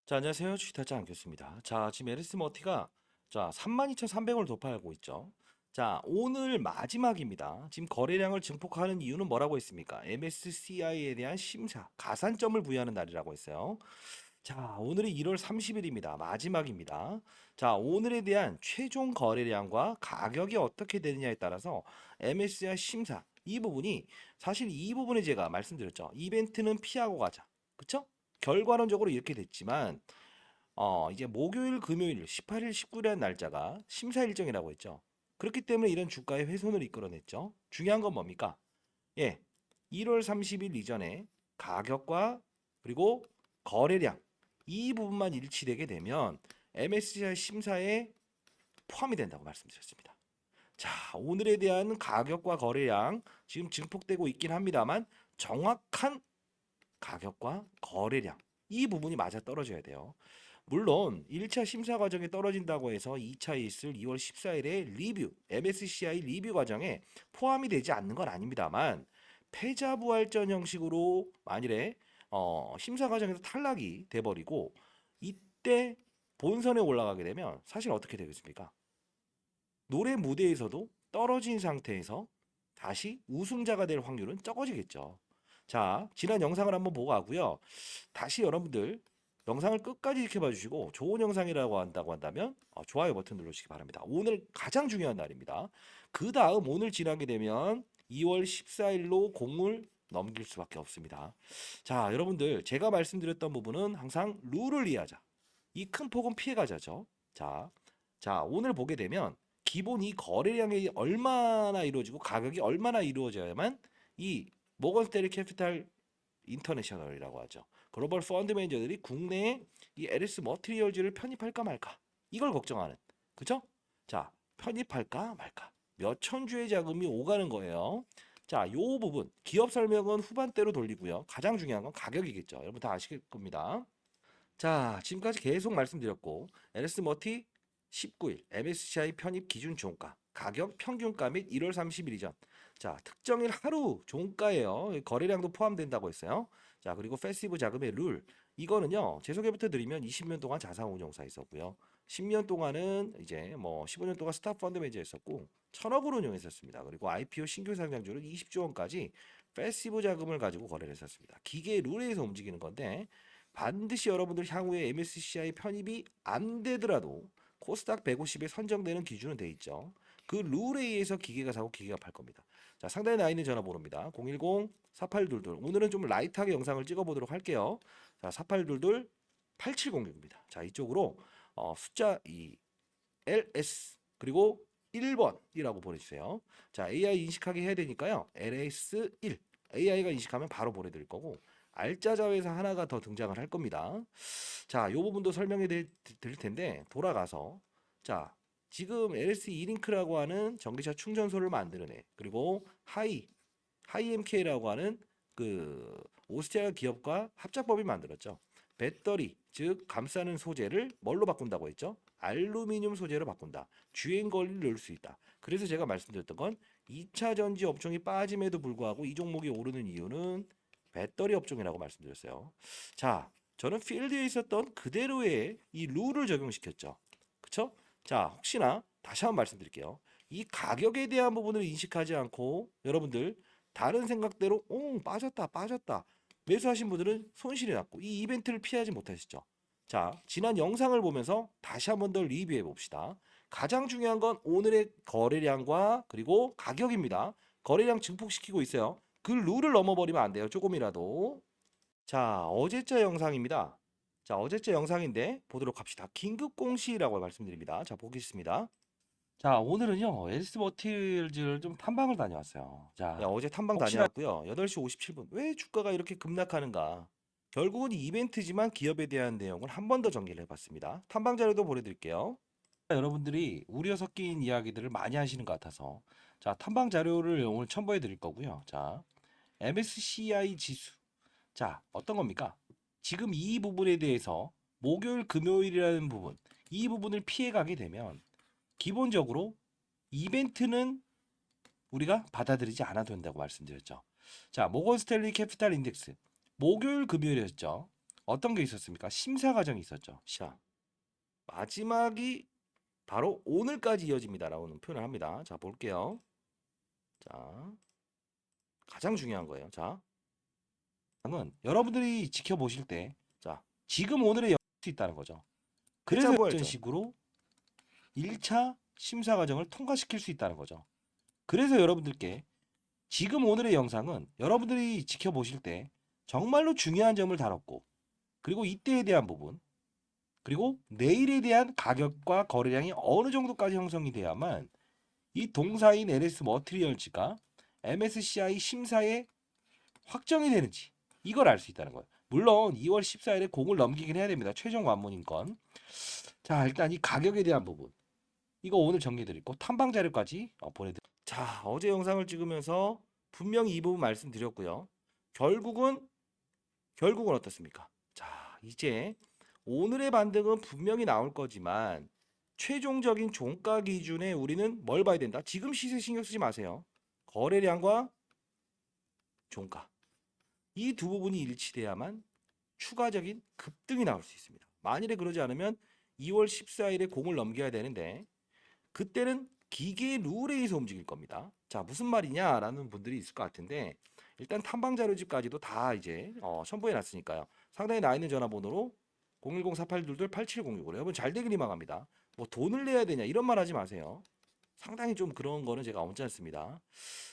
자, 안녕하세요. 주식타짜 안겼습니다. 자, 지금 에리스 머티가 32,300원을 돌파하고 있죠. 자, 오늘 마지막입니다. 지금 거래량을 증폭하는 이유는 뭐라고 했습니까? MSCI에 대한 심사, 가산점을 부여하는 날이라고 했어요. 자, 오늘이 1월 30일입니다. 마지막입니다. 자, 오늘에 대한 최종 거래량과 가격이 어떻게 되느냐에 따라서 MSCI 심사, 이 부분이 사실 이 부분에 제가 말씀드렸죠. 이벤트는 피하고 가자. 그쵸? 결과론적으로 이렇게 됐지만 이제 목요일, 금요일 18일, 19일이라는 날짜가 심사 일정이라고 했죠. 그렇기 때문에 이런 주가의 훼손을 이끌어냈죠. 중요한 건 뭡니까? 예. 1월 30일 이전에 가격과 그리고 거래량 이 부분만 일치되게 되면 MSCI 심사에 포함이 된다고 말씀드렸습니다. 자, 오늘에 대한 가격과 거래량 지금 증폭되고 있긴 합니다만 정확한 가격과 거래량 이 부분이 맞아 떨어져야 돼요. 물론 1차 심사 과정에 떨어진다고 해서 2차에 있을 2월 14일에 리뷰, MSCI 리뷰 과정에 포함이 되지 않는 건 아닙니다만 패자부활전 형식으로 만일에 심사 과정에서 탈락이 돼버리고 이때 본선에 올라가게 되면 사실 어떻게 되겠습니까? 노래 무대에서도 떨어진 상태에서 다시 우승자가 될 확률은 적어지겠죠. 자, 지난 영상을 한번 보고 가고요. 다시 여러분들 영상을 끝까지 지켜봐 주시고 좋은 영상이라고 한다고 한다면 좋아요 버튼 눌러주시기 바랍니다. 오늘 가장 중요한 날입니다. 그 다음 오늘 지나게 되면 2월 14일로 공을 넘길 수밖에 없습니다. 자, 여러분들 제가 말씀드렸던 부분은 항상 룰을 이해하자. 이 큰 폭은 피해가자죠. 자, 오늘 보게 되면 기본 이 거래량이 얼마나 이루어지고 가격이 얼마나 이루어져야만 이 모건 스탠리 캐피탈 인터내셔널이라고 하죠. 글로벌 펀드 매니저들이 국내에 이 LS 머티리얼즈를 편입할까 말까 이걸 걱정하는 그죠? 자, 편입할까 말까 몇 천 주의 자금이 오가는 거예요. 자, 요 부분 기업 설명은 후반대로 돌리고요. 가장 중요한 건 가격이겠죠. 여러분 다 아실 겁니다. 자, 지금까지 계속 말씀드렸고 LS 머티 19일 MSCI 편입 기준 종가 가격 평균가 및 1월 30일 이전 자 특정일 하루 종가예요. 거래량도 포함된다고 했어요. 자 그리고 패시브 자금의 룰 이거는요 제 소개부터 드리면 20년 동안 자산운용사 있었고요. 10년 동안은 이제 뭐 15년 동안 스탑 펀드 매니저 했었고 1000억을 운용했었습니다. 그리고 IPO 신규 상장주를 20조 원까지 패시브 자금을 가지고 거래를 했었습니다. 기계 룰에 의해서 움직이는 건데 반드시 여러분들 향후에 MSCI 편입이 안 되더라도 코스닥 150에 선정되는 기준은 돼 있죠. 그 룰에 의해서 기계가 사고 기계가 팔 겁니다. 자, 상단에 나 있는 전화번호입니다. 010-4822. 오늘은 좀 라이트하게 영상을 찍어보도록 할게요. 자, 4822-8706입니다. 자, 이쪽으로 숫자 LS 그리고 1번이라고 보내주세요. 자, AI 인식하게 해야 되니까요. LS1 AI가 인식하면 바로 보내드릴 거고 알짜 자회사 하나가 더 등장을 할 겁니다. 자, 요 부분도 설명해 드릴 텐데 돌아가서 자, 지금 LS 이링크라고 하는 전기차 충전소를 만드는 애 그리고 하이엠케이라고 하는 그 오스트리아 기업과 합작법이 만들었죠. 배터리 즉 감싸는 소재를 뭘로 바꾼다고 했죠? 알루미늄 소재로 바꾼다. 주행 거리를 넣을 수 있다. 그래서 제가 말씀드렸던 건 2차 전지 업종이 빠짐에도 불구하고 이 종목이 오르는 이유는 배터리 업종이라고 말씀드렸어요. 자, 저는 필드에 있었던 그대로의 이 룰을 적용시켰죠. 그쵸? 자, 혹시나 다시 한번 말씀드릴게요. 이 가격에 대한 부분을 인식하지 않고 여러분들 다른 생각대로 빠졌다 매수하신 분들은 손실이 났고 이 이벤트를 피하지 못하시죠. 자, 지난 영상을 보면서 다시 한번 더 리뷰해 봅시다. 가장 중요한 건 오늘의 거래량과 그리고 가격입니다. 거래량 증폭시키고 있어요. 그 룰을 넘어버리면 안 돼요. 조금이라도. 자, 어제자 영상입니다. 자, 어제자 영상인데 보도록 합시다. 긴급 공시라고 말씀드립니다. 자, 보겠습니다. 자, 오늘은요, 에스 머티리얼즈를 좀 탐방을 다녀왔어요. 자, 어제 탐방 혹시나 다녀왔고요. 8시 57분. 왜 주가가 이렇게 급락하는가? 결국은 이벤트지만 기업에 대한 내용을 한 번 더 정리를 해봤습니다. 탐방 자료도 보내드릴게요. 여러분들이 우려 섞인 이야기들을 많이 하시는 것 같아서 자, 탐방 자료를 오늘 첨부해 드릴 거고요. 자, MSCI 지수. 자, 어떤 겁니까? 지금 이 부분에 대해서 목요일, 금요일이라는 부분, 이 부분을 피해 가게 되면 기본적으로 이벤트는 우리가 받아들이지 않아도 된다고 말씀드렸죠. 자, 모건 스탠리 캐피탈 인덱스. 목요일, 금요일이었죠. 어떤 게 있었습니까? 심사 과정이 있었죠. 자, 마지막이 바로 오늘까지 이어집니다라는 표현을 합니다. 자, 볼게요. 자, 가장 중요한 거예요. 자, 여러분들이 지켜보실 때, 자, 지금 오늘의 수 있다는 거죠. 그래서 이런 식으로 1차 심사 과정을 통과시킬 수 있다는 거죠. 그래서 여러분들께 지금 오늘의 영상은 여러분들이 지켜보실 때 정말로 중요한 점을 다뤘고, 그리고 이때에 대한 부분, 그리고 내일에 대한 가격과 거래량이 어느 정도까지 형성이 돼야만 이 동사인 LS 머티리얼즈가 MSCI 심사에 확정이 되는지 이걸 알 수 있다는 거예요. 물론 2월 14일에 공을 넘기긴 해야 됩니다. 최종 관문인건. 자, 일단 이 가격에 대한 부분 이거 오늘 정리해드리고 탐방 자료까지 보내드릴게요. 자, 어제 영상을 찍으면서 분명히 이 부분 말씀드렸고요. 결국은 어떻습니까? 자, 이제 오늘의 반등은 분명히 나올 거지만 최종적인 종가 기준에 우리는 뭘 봐야 된다? 지금 시세 신경 쓰지 마세요. 거래량과 종가. 이 두 부분이 일치돼야만 추가적인 급등이 나올 수 있습니다. 만일에 그러지 않으면 2월 14일에 공을 넘겨야 되는데 그때는 기계의 룰에 의해서 움직일 겁니다. 자, 무슨 말이냐라는 분들이 있을 것 같은데 일단 탐방 자료집까지도 다 이제 첨부해 놨으니까요. 상단에 나 있는 전화번호로 010-4822-8706으로 여러분 잘 되길 희망합니다. 뭐 돈을 내야 되냐 이런 말 하지 마세요. 상당히 좀 그런 거는 제가 언짢습니다.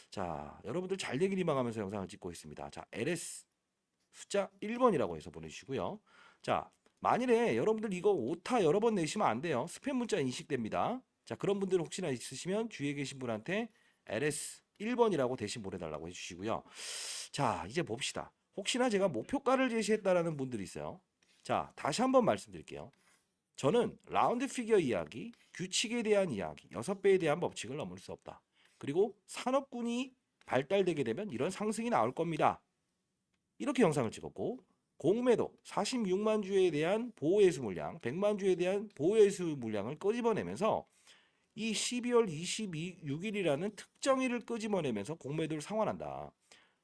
자, 여러분들 잘 되길 희망하면서 영상을 찍고 있습니다. 자, LS 숫자 1번이라고 해서 보내주시고요. 자, 만일에 여러분들 이거 오타 여러 번 내시면 안 돼요. 스팸 문자 인식됩니다. 자, 그런 분들 혹시나 있으시면 주위에 계신 분한테 LS 1번이라고 대신 보내달라고 해주시고요. 자, 이제 봅시다. 혹시나 제가 목표가를 제시했다라는 분들이 있어요. 자, 다시 한번 말씀드릴게요. 저는 라운드 피겨 이야기, 규칙에 대한 이야기, 6배에 대한 법칙을 넘을 수 없다. 그리고 산업군이 발달되게 되면 이런 상승이 나올 겁니다. 이렇게 영상을 찍었고 공매도 46만 주에 대한 보호예수 물량, 100만 주에 대한 보호예수 물량을 끄집어내면서 이 12월 26일이라는 특정일을 끄집어내면서 공매도를 상환한다.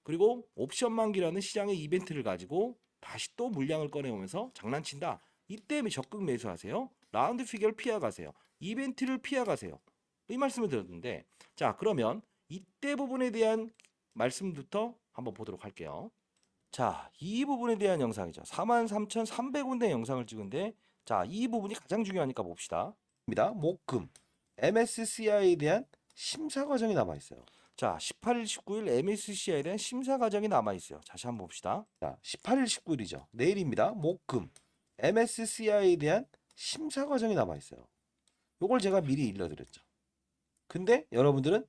그리고 옵션 만기라는 시장의 이벤트를 가지고 다시 또 물량을 꺼내오면서 장난친다. 이때 적극 매수하세요. 라운드 피겨를 피해가세요. 이벤트를 피해가세요. 이 말씀을 드렸는데 자, 그러면 이때 부분에 대한 말씀부터 한번 보도록 할게요. 자, 이 부분에 대한 영상이죠. 43,300원대 영상을 찍은데 자, 이 부분이 가장 중요하니까 봅시다. 목금 MSCI에 대한 심사 과정이 남아 있어요. 자, 18일, 19일 MSCI에 대한 심사 과정이 남아 있어요. 다시 한번 봅시다. 자, 18일, 19일이죠. 내일입니다. 목금 MSCI에 대한 심사 과정이 남아 있어요. 요걸 제가 미리 일러드렸죠. 근데 여러분들은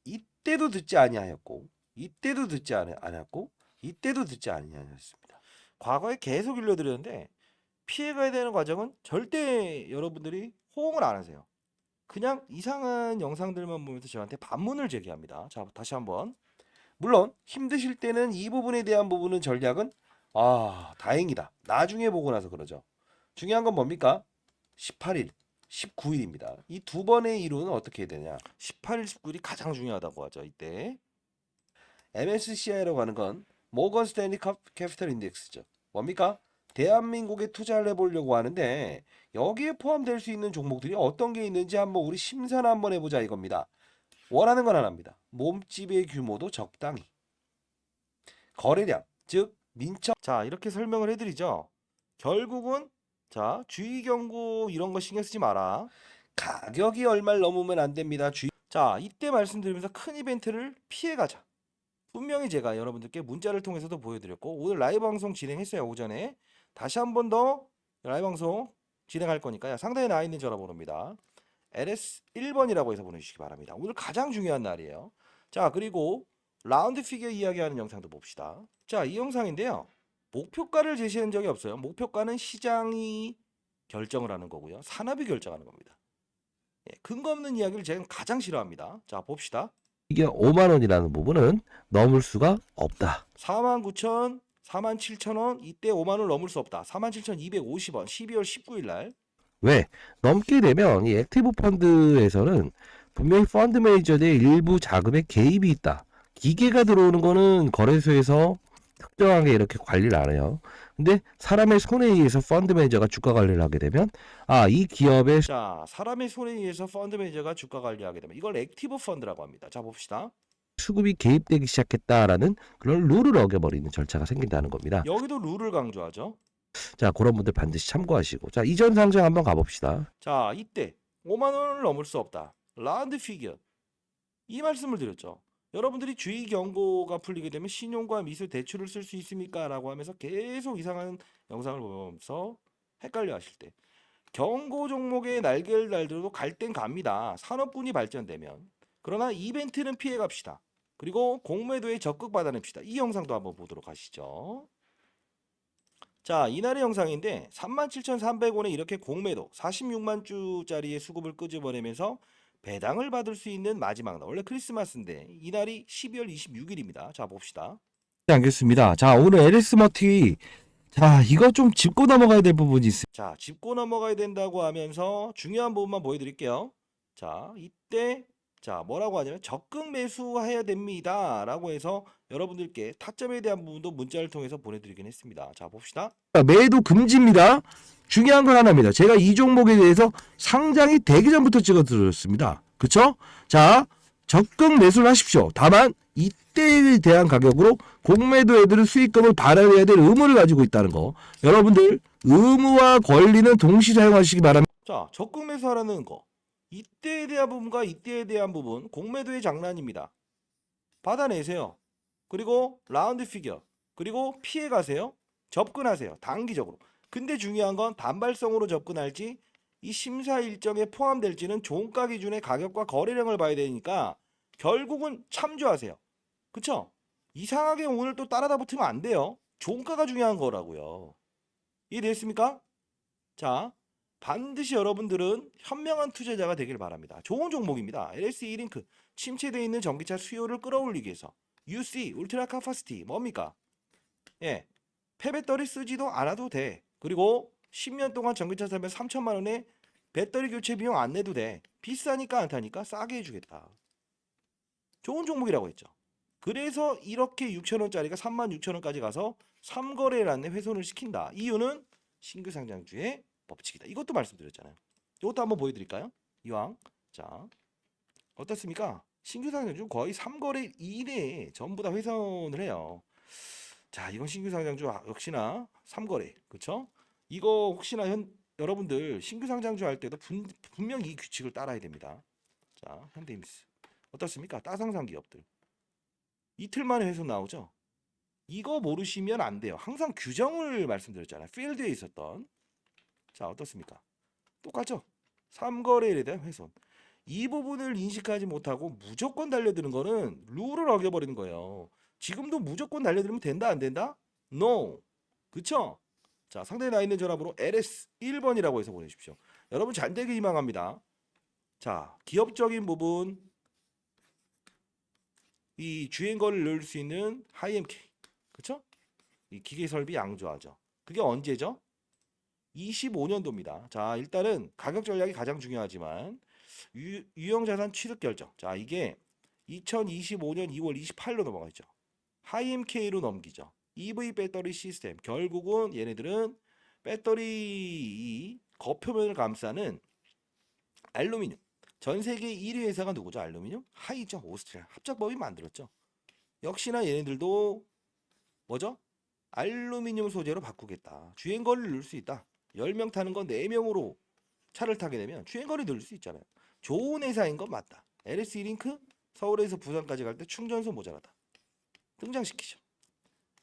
이때도 듣지 아니하였고 이때도 듣지 않았고 이때도 듣지 아니하였습니다. 과거에 계속 일러드렸는데 피해가야 되는 과정은 절대 여러분들이 호응을 안 하세요. 그냥 이상한 영상들만 보면서 저한테 반문을 제기합니다. 자, 다시 한번. 물론 힘드실 때는 이 부분에 대한 부분은 전략은 다행이다. 나중에 보고 나서 그러죠. 중요한 건 뭡니까? 18일, 19일입니다. 이 두 번의 이루는 어떻게 해야 되냐? 18일, 19일이 가장 중요하다고 하죠. 이때 MSCI라고 하는 건 모건 스탠리 캐피털 인덱스죠. 뭡니까? 대한민국에 투자를 해보려고 하는데 여기에 포함될 수 있는 종목들이 어떤 게 있는지 한번 우리 심사를 한번 해보자 이겁니다. 원하는 건 하나입니다. 몸집의 규모도 적당히. 거래량, 즉 민첩. 자, 이렇게 설명을 해드리죠. 결국은 자, 주의 경고 이런 거 신경 쓰지 마라. 가격이 얼마를 넘으면 안 됩니다. 자, 이때 말씀드리면서 큰 이벤트를 피해가자. 분명히 제가 여러분들께 문자를 통해서도 보여드렸고 오늘 라이브 방송 진행했어요. 오전에. 다시 한 번 더 라이브 방송 진행할 거니까요. 상단에 나와 있는 전화번호입니다. LS 1번이라고 해서 보내주시기 바랍니다. 오늘 가장 중요한 날이에요. 자, 그리고 라운드 피겨 이야기하는 영상도 봅시다. 자, 이 영상인데요. 목표가를 제시한 적이 없어요. 목표가는 시장이 결정을 하는 거고요. 산업이 결정하는 겁니다. 근거 없는 이야기를 제가 가장 싫어합니다. 자, 봅시다. 이게 5만 원이라는 부분은 넘을 수가 없다. 49,000, 47,000원 이때 5만 원을 넘을 수 없다. 47,250원 12월 19일 날. 왜? 넘게 되면 이 액티브 펀드에서는 분명히 펀드 매니저들의 일부 자금의 개입이 있다. 기계가 들어오는 거는 거래소에서 특정하게 이렇게 관리를 안 해요. 근데 사람의 손에 의해서 펀드 매니저가 주가 관리를 하게 되면 이 기업의 자, 사람의 손에 의해서 펀드 매니저가 주가 관리하게 되면 이걸 액티브 펀드라고 합니다. 자, 봅시다. 수급이 개입되기 시작했다라는 그런 룰을 어겨버리는 절차가 생긴다는 겁니다. 여기도 룰을 강조하죠. 자, 그런 분들 반드시 참고하시고. 자, 이전 상장 한번 가봅시다. 자, 이때 5만 원을 넘을 수 없다. 라운드 피겨. 이 말씀을 드렸죠. 여러분들이 주의 경고가 풀리게 되면 신용과 미수 대출을 쓸 수 있습니까? 라고 하면서 계속 이상한 영상을 보면서 헷갈려 하실 때 경고 종목의 날개를 달들어도 갈 땐 갑니다. 산업군이 발전되면. 그러나 이벤트는 피해 갑시다. 그리고 공매도에 적극 받아냅시다. 이 영상도 한번 보도록 하시죠. 자, 이날의 영상인데 37,300원에 이렇게 공매도 46만 주짜리의 수급을 끄집어내면서 배당을 받을 수 있는 마지막 날. 원래 크리스마스인데 이날이 12월 26일입니다. 자, 봅시다. 네, 알겠습니다. 자, 오늘 LS 머티. 자, 이거 좀 짚고 넘어가야 될 부분이 있습니다. 자, 짚고 넘어가야 된다고 하면서 중요한 부분만 보여드릴게요. 자, 이때 자, 뭐라고 하냐면 적극 매수해야 됩니다. 라고 해서 여러분들께 타점에 대한 부분도 문자를 통해서 보내드리긴 했습니다. 자, 봅시다. 매도 금지입니다. 중요한 건 하나입니다. 제가 이 종목에 대해서 상장이 되기 전부터 찍어드렸습니다. 그쵸? 자, 적극 매수를 하십시오. 다만 이때에 대한 가격으로 공매도 애들은 수익금을 발행해야 될 의무를 가지고 있다는 거. 여러분들 의무와 권리는 동시 사용하시기 바랍니다. 자, 적극 매수하라는 거. 이때에 대한 부분과 이때에 대한 부분 공매도의 장난입니다. 받아내세요. 그리고 라운드 피겨. 그리고 피해 가세요. 접근하세요. 단기적으로. 근데 중요한 건 단발성으로 접근할지 이 심사 일정에 포함될지는 종가 기준의 가격과 거래량을 봐야 되니까 결국은 참조하세요. 그쵸? 이상하게 오늘 또 따라다 붙으면 안 돼요. 종가가 중요한 거라고요. 이해됐습니까? 자, 반드시 여러분들은 현명한 투자자가 되길 바랍니다. 좋은 종목입니다. LSE 링크 침체되어 있는 전기차 수요를 끌어올리기 위해서 UC 울트라 카파시티 뭡니까? 예, 폐배터리 쓰지도 않아도 돼. 그리고 10년 동안 전기차 사면 3천만 원에 배터리 교체 비용 안 내도 돼. 비싸니까 안 타니까 싸게 해주겠다. 좋은 종목이라고 했죠. 그래서 이렇게 6천 원짜리가 3만 6천 원까지 가서 3거래란에 훼손을 시킨다. 이유는 신규 상장주의 법칙이다. 이것도 말씀드렸잖아요. 이것도 한번 보여드릴까요? 이왕. 자, 어떻습니까? 신규 상장주 거의 3거래 이내에 전부 다 훼손을 해요. 자, 이건 신규 상장주 역시나 3거래. 그쵸? 이거 혹시나 여러분들 신규 상장주 할 때도 분명히 이 규칙을 따라야 됩니다. 자, 현대임스. 어떻습니까? 따상상 기업들. 이틀 만에 훼손 나오죠? 이거 모르시면 안 돼요. 항상 규정을 말씀드렸잖아요. 필드에 있었던. 자, 어떻습니까? 똑같죠? 3거래일에 대한 훼손. 이 부분을 인식하지 못하고 무조건 달려드는 거는 룰을 어겨버리는 거예요. 지금도 무조건 달려들면 된다 안 된다? No. 그쵸? 자, 상단에 나 있는 전화번호 LS 1번이라고 해서 보내주십시오. 여러분 잘 되길 희망합니다. 자, 기업적인 부분 이 주행거리를 넣을 수 있는 하이엠K. 그쵸? 이 기계 설비 양조하죠. 그게 언제죠? 25년도입니다. 자, 일단은 가격 전략이 가장 중요하지만 유형자산 취득 결정. 자, 이게 2025년 2월 28일로 넘어가죠. 하이엠K로 넘기죠. EV 배터리 시스템. 결국은 얘네들은 배터리 겉표면을 감싸는 알루미늄. 전 세계 1위 회사가 누구죠? 알루미늄? 하이죠. 오스트리아. 합작법이 만들었죠. 역시나 얘네들도 뭐죠? 알루미늄 소재로 바꾸겠다. 주행거리를 넣을 수 있다. 10명 타는 건 4명으로 차를 타게 되면 주행거리 넣을 수 있잖아요. 좋은 회사인 건 맞다. LS 링크 서울에서 부산까지 갈 때 충전소 모자라다. 등장시키죠.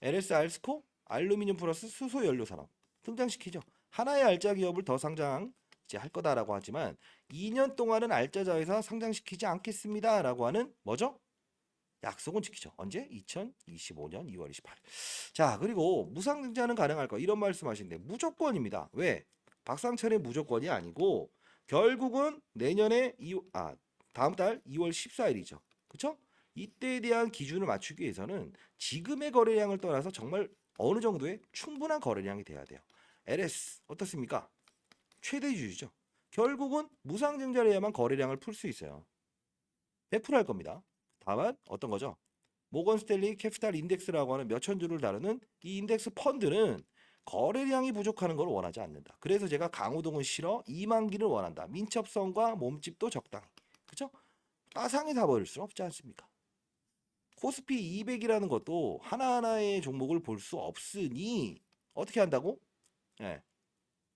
LS 알스코 알루미늄 플러스 수소 연료 산업 등장시키죠. 하나의 알짜 기업을 더 상장 이제 할 거다라고 하지만 2년 동안은 알짜자회사 상장시키지 않겠습니다라고 하는 뭐죠? 약속은 지키죠. 언제? 2025년 2월 28일. 자, 그리고 무상 등장은 가능할까? 이런 말씀하시는데 무조건입니다. 왜? 박상철의 무조건이 아니고 결국은 내년에 다음 달 2월 14일이죠. 그렇죠? 이때에 대한 기준을 맞추기 위해서는 지금의 거래량을 떠나서 정말 어느 정도의 충분한 거래량이 돼야 돼요. LS 어떻습니까? 최대주주죠. 결국은 무상증자를 해야만 거래량을 풀 수 있어요. 100%할 겁니다. 다만 어떤 거죠? 모건 스탠리 캐피탈 인덱스라고 하는 몇천 주를 다루는 이 인덱스 펀드는 거래량이 부족하는 걸 원하지 않는다. 그래서 제가 강호동은 싫어, 이만기를 원한다. 민첩성과 몸집도 적당히. 그죠? 따상에 다 버릴 수는 없지 않습니까? 코스피 200이라는 것도 하나하나의 종목을 볼 수 없으니 어떻게 한다고? 예.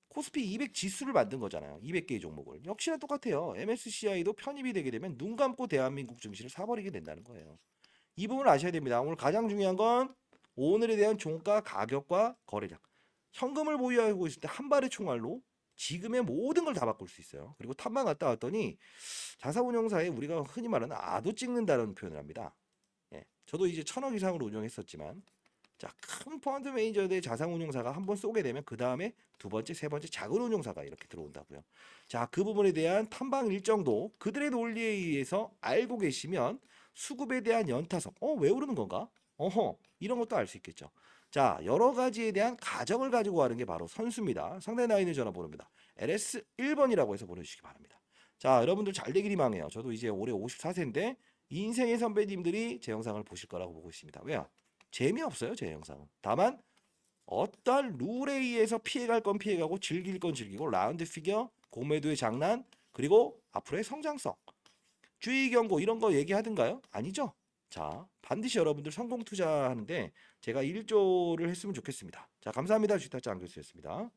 코스피 200 지수를 만든 거잖아요. 200개의 종목을. 역시나 똑같아요. MSCI도 편입이 되게 되면 눈 감고 대한민국 증시를 사버리게 된다는 거예요. 이 부분을 아셔야 됩니다. 오늘 가장 중요한 건 오늘에 대한 종가 가격과 거래량. 현금을 보유하고 있을 때 한 발의 총알로 지금의 모든 걸 다 바꿀 수 있어요. 그리고 탑만 갔다 왔더니 자사운용사에 우리가 흔히 말하는 아도 찍는다는 표현을 합니다. 예, 저도 이제 1,000억 이상으로 운용했었지만 자, 큰 펀드 매니저들의 자산운용사가 한번 쏘게 되면 그 다음에 두 번째, 세 번째 작은 운용사가 이렇게 들어온다고요. 자, 그 부분에 대한 탐방 일정도 그들의 논리에 의해서 알고 계시면 수급에 대한 연타성, 왜 오르는 건가? 이런 것도 알 수 있겠죠. 자, 여러 가지에 대한 가정을 가지고 가는 게 바로 선수입니다. 상대 나이는 전화번호입니다. LS 1번이라고 해서 보내주시기 바랍니다. 자, 여러분들 잘 되기를 망해요. 저도 이제 올해 54세인데 인생의 선배님들이 제 영상을 보실 거라고 보고 있습니다. 왜요? 재미없어요, 제 영상은. 다만 어떤 룰에 의해서 피해갈 건 피해가고 즐길 건 즐기고 라운드 피겨, 공매도의 장난, 그리고 앞으로의 성장성, 주의 경고 이런 거 얘기하든가요? 아니죠. 자, 반드시 여러분들 성공 투자하는데 제가 일조를 했으면 좋겠습니다. 자, 감사합니다. 주식타짜 안교수였습니다.